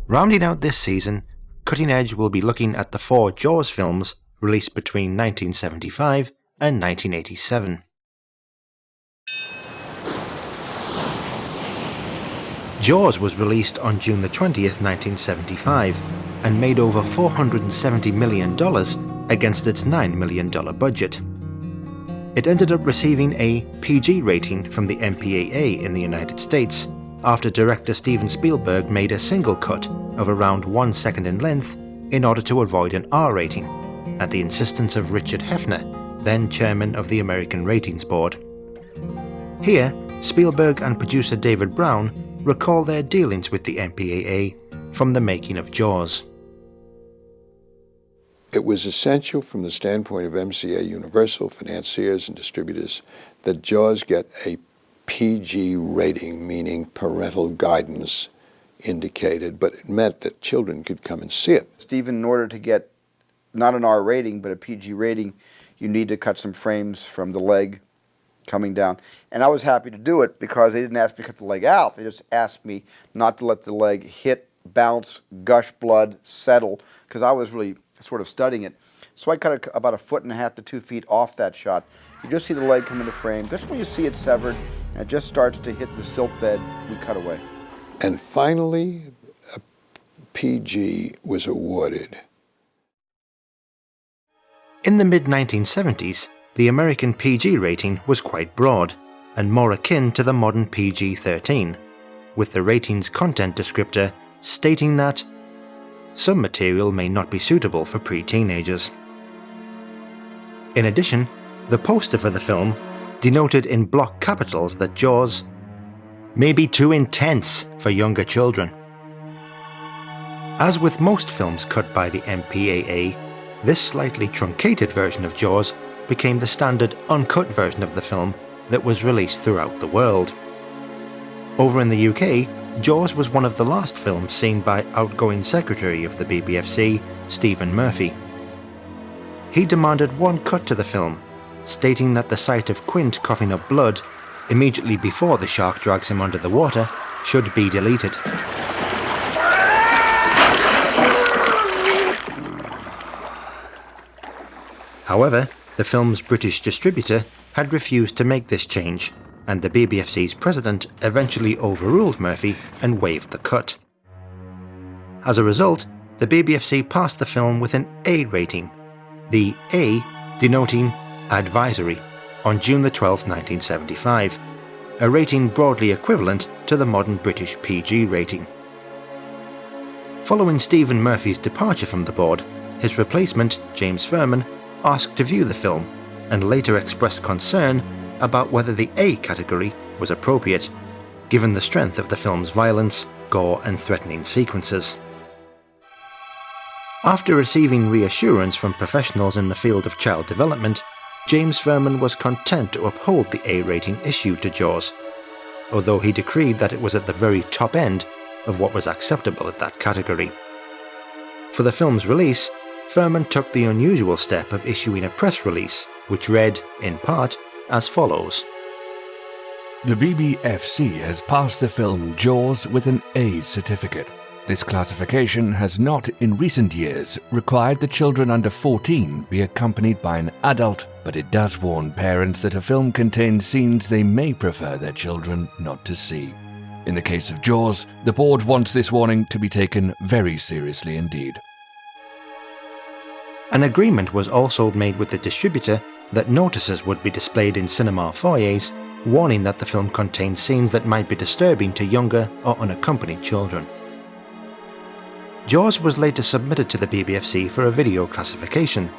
Rounding out this season, Cutting Edge will be looking at the 4 Jaws films released between 1975 and 1987. Jaws was released on June the 20th, 1975, and made over $470 million against its $9 million budget. It ended up receiving a PG rating from the MPAA in the United States, after director Steven Spielberg made a single cut of around 1 second in length in order to avoid an R rating, at the insistence of Richard Hefner, then chairman of the American Ratings Board. Here, Spielberg and producer David Brown recall their dealings with the MPAA from the making of Jaws. It was essential from the standpoint of MCA Universal, financiers and distributors, that Jaws get a PG rating, meaning parental guidance indicated, but it meant that children could come and see it. Stephen, in order to get not an R rating, but a PG rating, you need to cut some frames from the leg coming down. And I was happy to do it because they didn't ask me to cut the leg out. They just asked me not to let the leg hit, bounce, gush blood, settle, because I was really sort of studying it. So I cut it about 1.5 to 2 feet off that shot. You just see the leg come into frame. Just when you see it severed and it just starts to hit the silt bed, we cut away. And finally, a PG was awarded. In the mid-1970s, the American PG rating was quite broad, and more akin to the modern PG-13, with the rating's content descriptor stating that some material may not be suitable for pre-teenagers. In addition, the poster for the film denoted in block capitals that Jaws may be too intense for younger children. As with most films cut by the MPAA, this slightly truncated version of Jaws became the standard uncut version of the film that was released throughout the world. Over in the UK, Jaws was one of the last films seen by outgoing Secretary of the BBFC, Stephen Murphy. He demanded one cut to the film, stating that the sight of Quint coughing up blood immediately before the shark drags him under the water should be deleted. However, the film's British distributor had refused to make this change, and the BBFC's president eventually overruled Murphy and waived the cut. As a result, the BBFC passed the film with an A rating, the A denoting advisory, on June 12, 1975, a rating broadly equivalent to the modern British PG rating. Following Stephen Murphy's departure from the board, his replacement, James Furman, asked to view the film and later expressed concern about whether the A category was appropriate, given the strength of the film's violence, gore and threatening sequences. After receiving reassurance from professionals in the field of child development, James Furman was content to uphold the A rating issued to Jaws, although he decreed that it was at the very top end of what was acceptable at that category. For the film's release, Furman took the unusual step of issuing a press release, which read, in part, as follows. The BBFC has passed the film Jaws with an A certificate. This classification has not, in recent years, required that children under 14 be accompanied by an adult, but it does warn parents that a film contains scenes they may prefer their children not to see. In the case of Jaws, the board wants this warning to be taken very seriously indeed. An agreement was also made with the distributor that notices would be displayed in cinema foyers, warning that the film contains scenes that might be disturbing to younger or unaccompanied children. Jaws was later submitted to the BBFC for a video classification,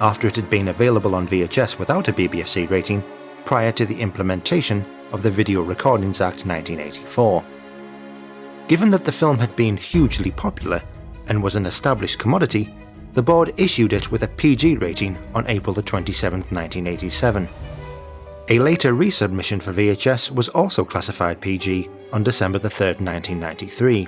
after it had been available on VHS without a BBFC rating prior to the implementation of the Video Recordings Act 1984. Given that the film had been hugely popular and was an established commodity, the board issued it with a PG rating on April 27, 1987. A later resubmission for VHS was also classified PG on December 3, 1993.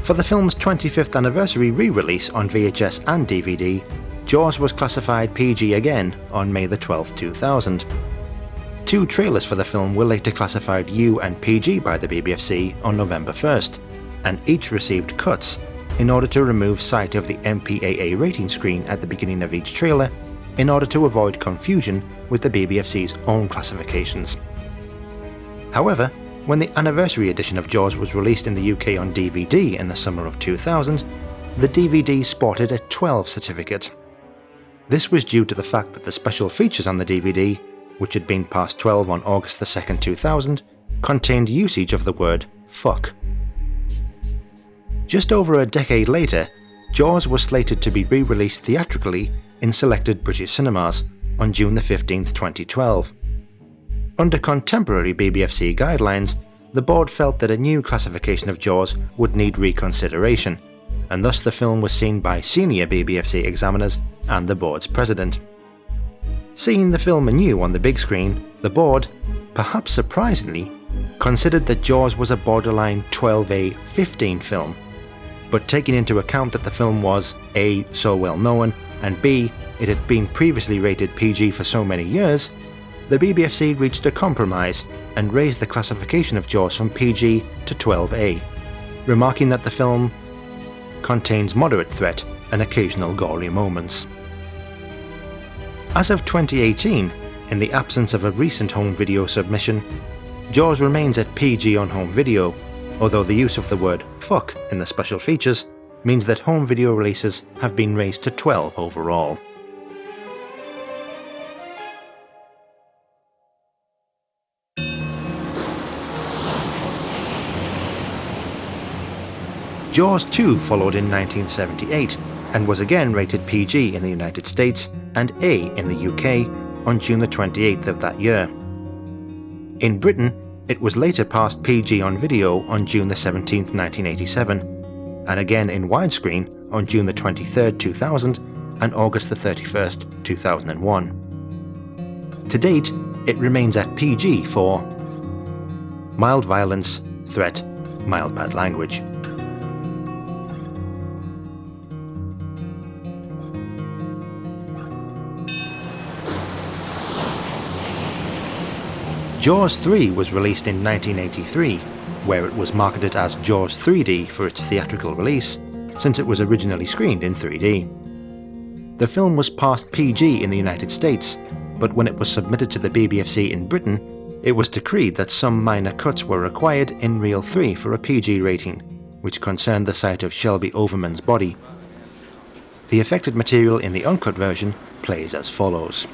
For the film's 25th anniversary re-release on VHS and DVD, Jaws was classified PG again on May 12, 2000. 2 trailers for the film were later classified U and PG by the BBFC on November 1st, and each received cuts in order to remove sight of the MPAA rating screen at the beginning of each trailer in order to avoid confusion with the BBFC's own classifications. However, when the anniversary edition of Jaws was released in the UK on DVD in the summer of 2000, the DVD sported a 12 certificate. This was due to the fact that the special features on the DVD, which had been past 12 on August 2, 2000, contained usage of the word fuck. Just over a decade later, Jaws was slated to be re-released theatrically in selected British cinemas on June 15, 2012. Under contemporary BBFC guidelines, the board felt that a new classification of Jaws would need reconsideration, and thus the film was seen by senior BBFC examiners and the board's president. Seeing the film anew on the big screen, the board, perhaps surprisingly, considered that Jaws was a borderline 12A-15 film, but taking into account that the film was A, so well known, and B, it had been previously rated PG for so many years, the BBFC reached a compromise and raised the classification of Jaws from PG to 12A, remarking that the film contains moderate threat and occasional gory moments. As of 2018, in the absence of a recent home video submission, Jaws remains at PG on home video, although the use of the word fuck in the special features means that home video releases have been raised to 12 overall. Jaws 2 followed in 1978 and was again rated PG in the United States and A in the UK on June the 28th of that year. In Britain, it was later passed PG on video on June the 17th, 1987, and again in widescreen on June the 23rd, 2000 and August the 31st, 2001. To date, it remains at PG for mild violence, threat, mild bad language. Jaws 3 was released in 1983, where it was marketed as Jaws 3D for its theatrical release, since it was originally screened in 3D. The film was passed PG in the United States, but when it was submitted to the BBFC in Britain, it was decreed that some minor cuts were required in Reel 3 for a PG rating, which concerned the sight of Shelby Overman's body. The affected material in the uncut version plays as follows.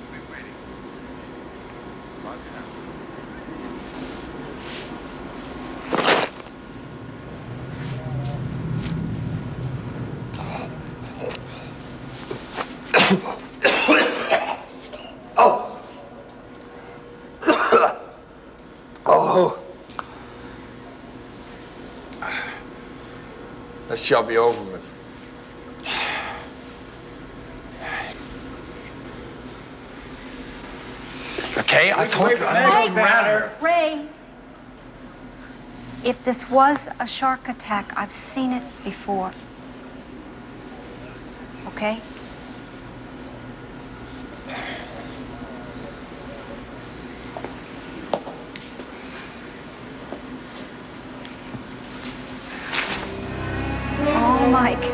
That's Shelby Overman. Okay, I told you. Ray, if this was a shark attack, I've seen it before. Okay? Oh, Mike.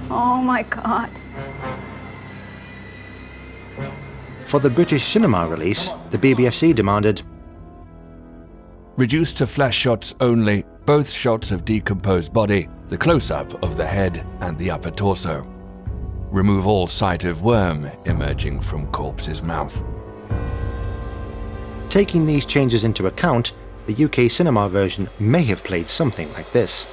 Oh, my God. For the British cinema release, the BBFC demanded reduced to flash shots only, both shots of decomposed body, the close-up of the head and the upper torso. Remove all sight of worm emerging from corpse's mouth. Taking these changes into account, the UK cinema version may have played something like this.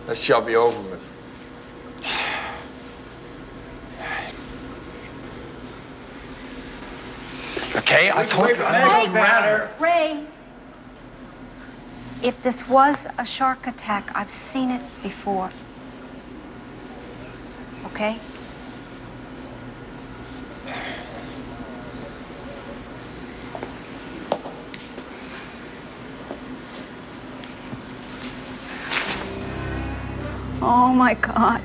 That's Shelby Overman. Okay, I told you. Ray, if this was a shark attack, I've seen it before. okay? Oh my God.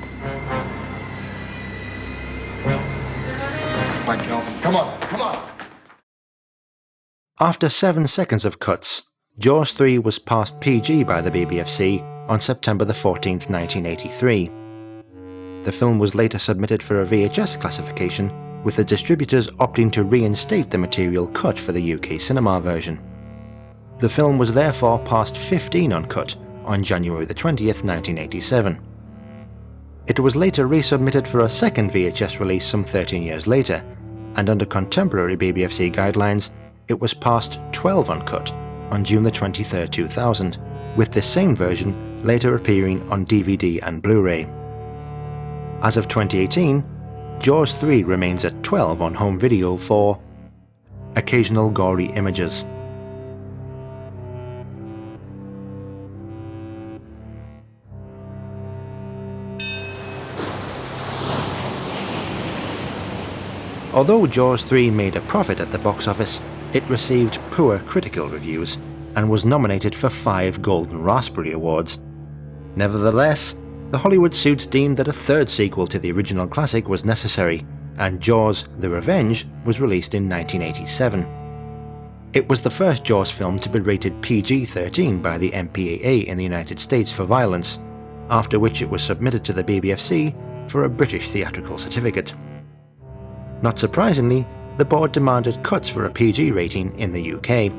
Mike Kelvin, come on, come on. After 7 seconds of cuts, Jaws 3 was passed PG by the BBFC on September the 14th, 1983. The film was later submitted for a VHS classification, with the distributors opting to reinstate the material cut for the UK cinema version. The film was therefore passed 15 uncut on January the 20th, 1987. It was later resubmitted for a second VHS release some 13 years later, and under contemporary BBFC guidelines, it was passed 12 uncut on June the 23rd, 2000, with this same version later appearing on DVD and Blu-ray. As of 2018, Jaws 3 remains at 12 on home video for occasional gory images. Although Jaws 3 made a profit at the box office, it received poor critical reviews and was nominated for 5 Golden Raspberry Awards. Nevertheless, the Hollywood suits deemed that a third sequel to the original classic was necessary, and Jaws: The Revenge was released in 1987. It was the first Jaws film to be rated PG-13 by the MPAA in the United States for violence, after which it was submitted to the BBFC for a British theatrical certificate. Not surprisingly, the board demanded cuts for a PG rating in the UK.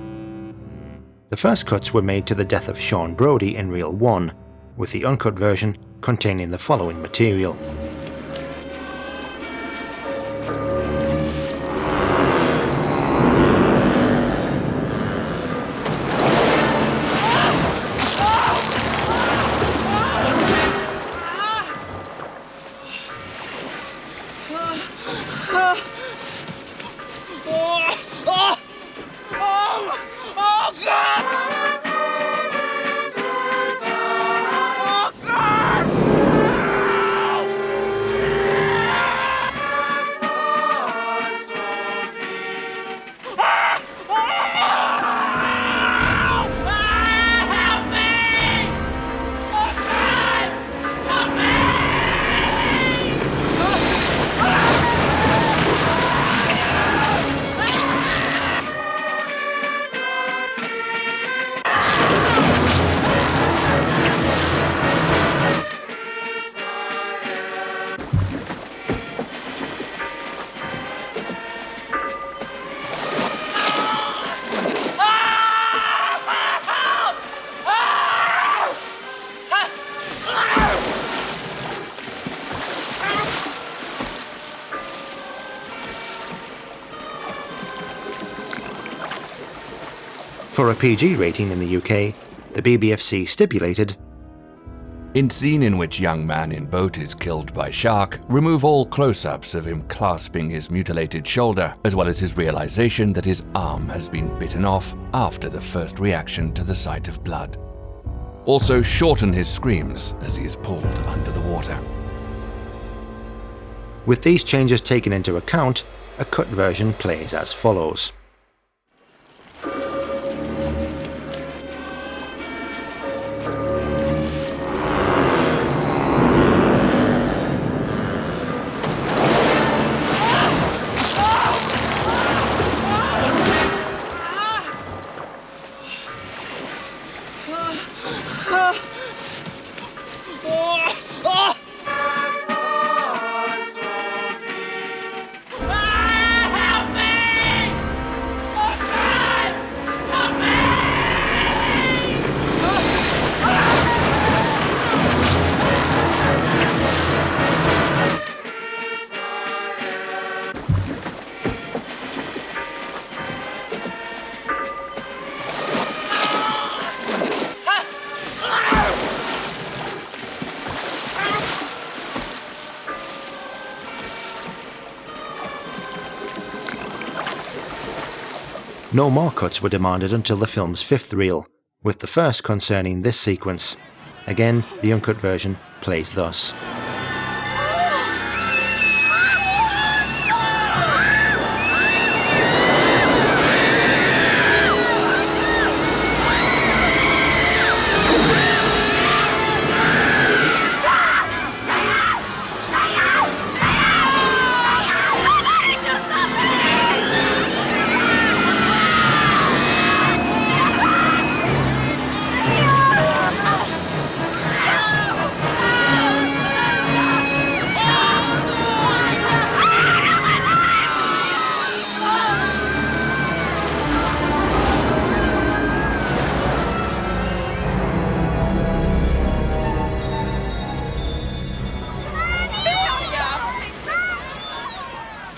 The first cuts were made to the death of Sean Brody in reel 1, with the uncut version containing the following material. For a PG rating in the UK, the BBFC stipulated, In scene in which young man in boat is killed by shark, remove all close-ups of him clasping his mutilated shoulder, as well as his realization that his arm has been bitten off after the first reaction to the sight of blood. Also shorten his screams as he is pulled under the water. With these changes taken into account, a cut version plays as follows. No more cuts were demanded until the film's fifth reel, with the first concerning this sequence. Again, the uncut version plays thus.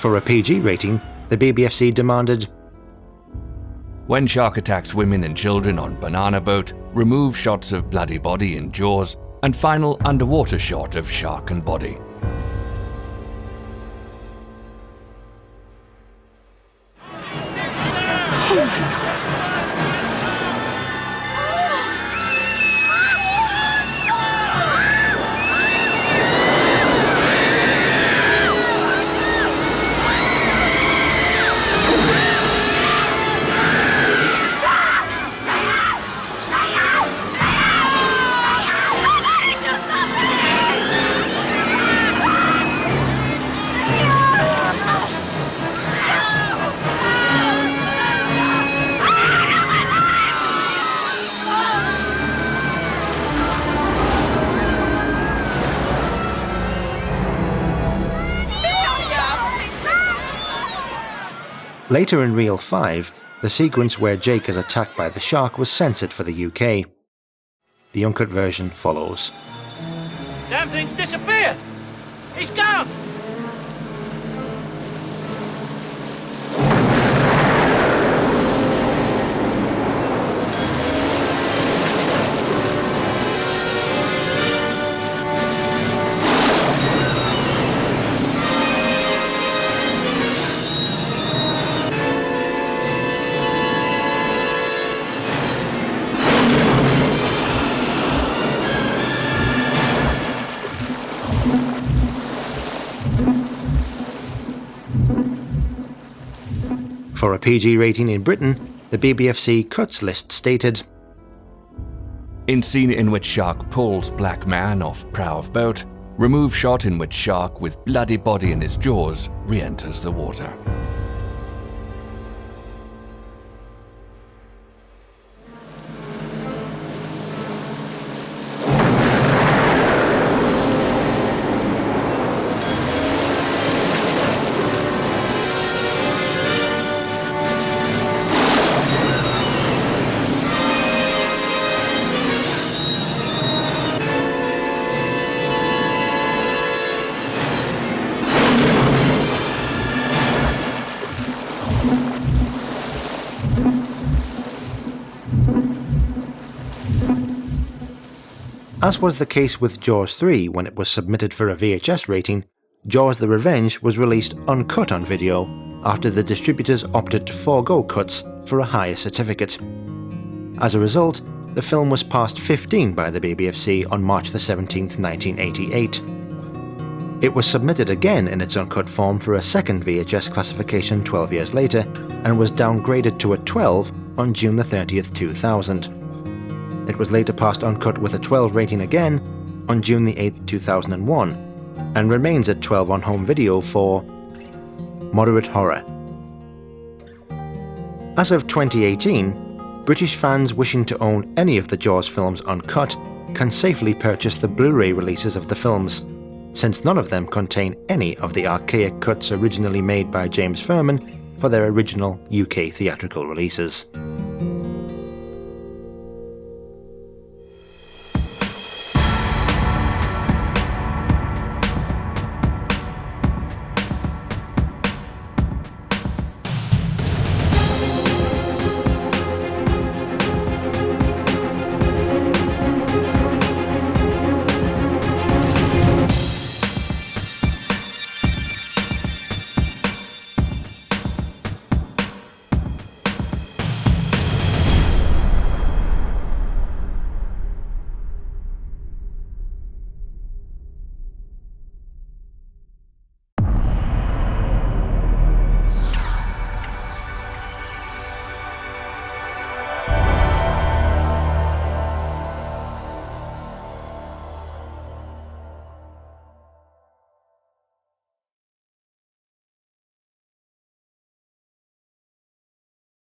For a PG rating, the BBFC demanded, When shark attacks women and children on banana boat, remove shots of bloody body in Jaws, and final underwater shot of shark and body. Later in Reel 5, the sequence where Jake is attacked by the shark was censored for the UK. The uncut version follows. Damn thing's disappeared! He's gone! For a PG rating in Britain, the BBFC cuts list stated, In scene in which shark pulls black man off prow of boat, remove shot in which shark with bloody body in his jaws re-enters the water. As was the case with Jaws 3 when it was submitted for a VHS rating, Jaws the Revenge was released uncut on video after the distributors opted to forego cuts for a higher certificate. As a result, the film was passed 15 by the BBFC on March 17, 1988. It was submitted again in its uncut form for a second VHS classification 12 years later and was downgraded to a 12 on June 30, 2000. It was later passed uncut with a 12 rating again on June 8, 2001, and remains at 12 on home video for Moderate Horror. As of 2018, British fans wishing to own any of the Jaws films uncut can safely purchase the Blu-ray releases of the films, since none of them contain any of the archaic cuts originally made by James Furman for their original UK theatrical releases.